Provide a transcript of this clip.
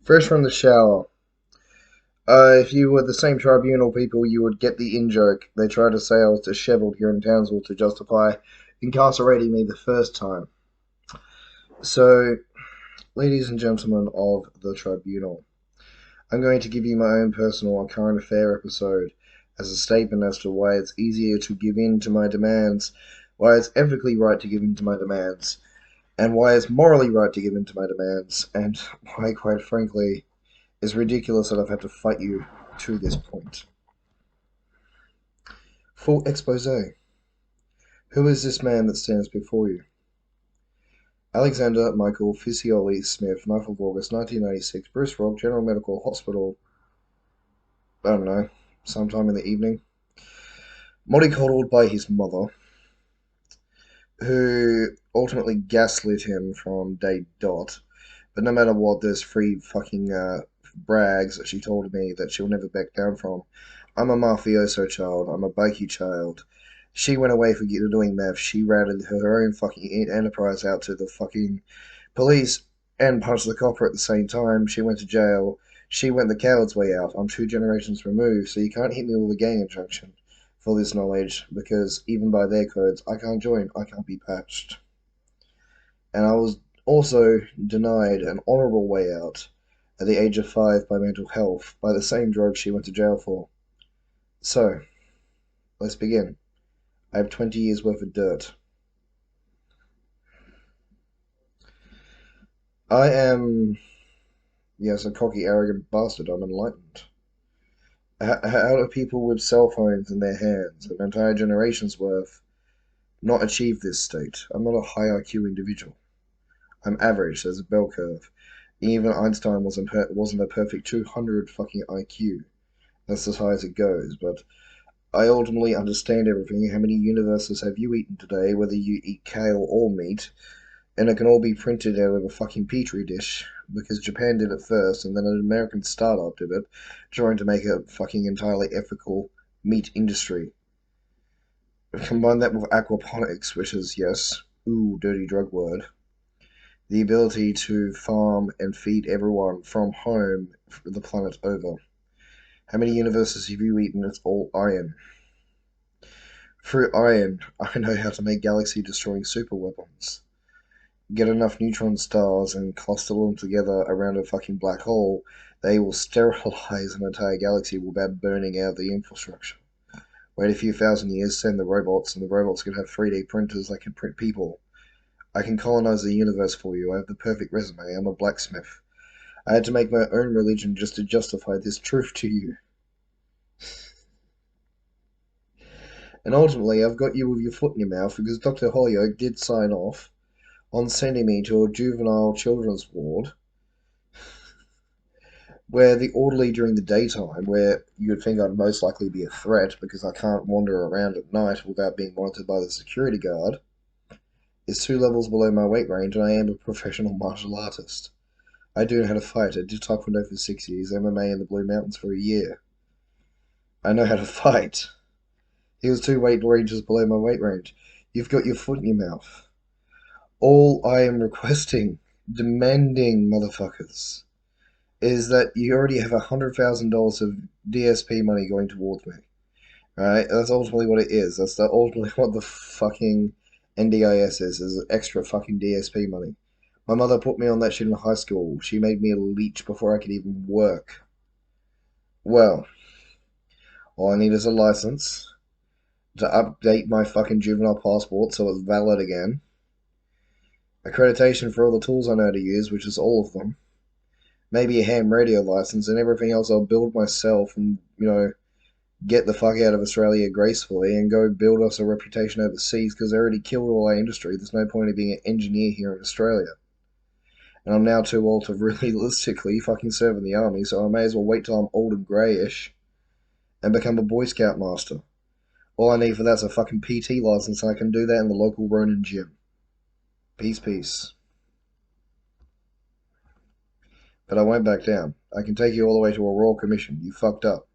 Fresh from the shower. If you were the same tribunal people, you would get the in-joke. They tried to say I was disheveled here in Townsville to justify incarcerating me the first time. So, ladies and gentlemen of the tribunal, I'm going to give you my own personal and current affair episode as a statement as to why it's easier to give in to my demands, why it's ethically right to give in to my demands, and why it's morally right to give in to my demands, and why, quite frankly, it's ridiculous that I've had to fight you to this point. Full expose. Who is this man that stands before you? Alexander Michael Fisioli Smith, 9th of August 1996, Bruce Rock General Medical Hospital, I don't know, sometime in the evening. Mollycoddled by his mother, who ultimately gaslit him from day dot. But no matter what, there's three fucking brags that she told me that she'll never back down from. I'm a mafioso child. I'm a bikey child. She went away for doing meth. She ratted her own fucking enterprise out to the fucking police and punched the copper at the same time. She went to jail. She went the coward's way out. I'm 2 generations removed, so you can't hit me with a gang injunction for this knowledge, because even by their codes, I can't join. I can't be patched. And I was also denied an honourable way out at the age of 5 by mental health, by the same drug she went to jail for. So, let's begin. I have 20 years worth of dirt. I am, yes, a cocky, arrogant bastard. I'm enlightened. How do people with cell phones in their hands, an entire generation's worth, not achieve this state? I'm not a high IQ individual. I'm average. There's a bell curve. Even Einstein wasn't a perfect 200 fucking IQ. That's as high as it goes. But I ultimately understand everything. How many universes have you eaten today, whether you eat kale or meat? And it can all be printed out of a fucking petri dish, because Japan did it first, and then an American startup did it, trying to make a fucking entirely ethical meat industry. Combine that with aquaponics, which is, yes, ooh, dirty drug word, the ability to farm and feed everyone from home the planet over. How many universes have you eaten? It's all iron. Through iron, I know how to make galaxy-destroying superweapons. Get enough neutron stars and cluster them together around a fucking black hole, they will sterilize an entire galaxy without burning out the infrastructure. Wait a few thousand years, send the robots, and the robots can have 3D printers that can print people. I can colonize the universe for you. I have the perfect resume. I'm a blacksmith. I had to make my own religion just to justify this truth to you. And ultimately, I've got you with your foot in your mouth because Dr. Holyoke did sign off on sending me to a juvenile children's ward where the orderly during the daytime, where you'd think I'd most likely be a threat because I can't wander around at night without being monitored by the security guard, is 2 levels below my weight range, and I am a professional martial artist. I do know how to fight. I did Taekwondo for 6 years, MMA in the Blue Mountains for a year. I know how to fight. He was 2 weight ranges below my weight range. You've got your foot in your mouth. All I am requesting, demanding, motherfuckers, is that you already have $100,000 of DSP money going towards me. Right? That's ultimately what it is. That's ultimately what the fucking NDIS is extra fucking DSP money. My mother put me on that shit in high school. She made me a leech before I could even work. Well, all I need is a license to update my fucking juvenile passport so it's valid again. Accreditation for all the tools I know to use, which is all of them. Maybe a ham radio license, and everything else I'll build myself and, get the fuck out of Australia gracefully and go build us a reputation overseas, because they already killed all our industry. There's no point in being an engineer here in Australia. And I'm now too old to realistically fucking serve in the army, so I may as well wait till I'm old and greyish and become a Boy Scout master. All I need for that's a fucking PT license, and I can do that in the local Ronin gym. Peace, peace. But I won't back down. I can take you all the way to a royal commission. You fucked up.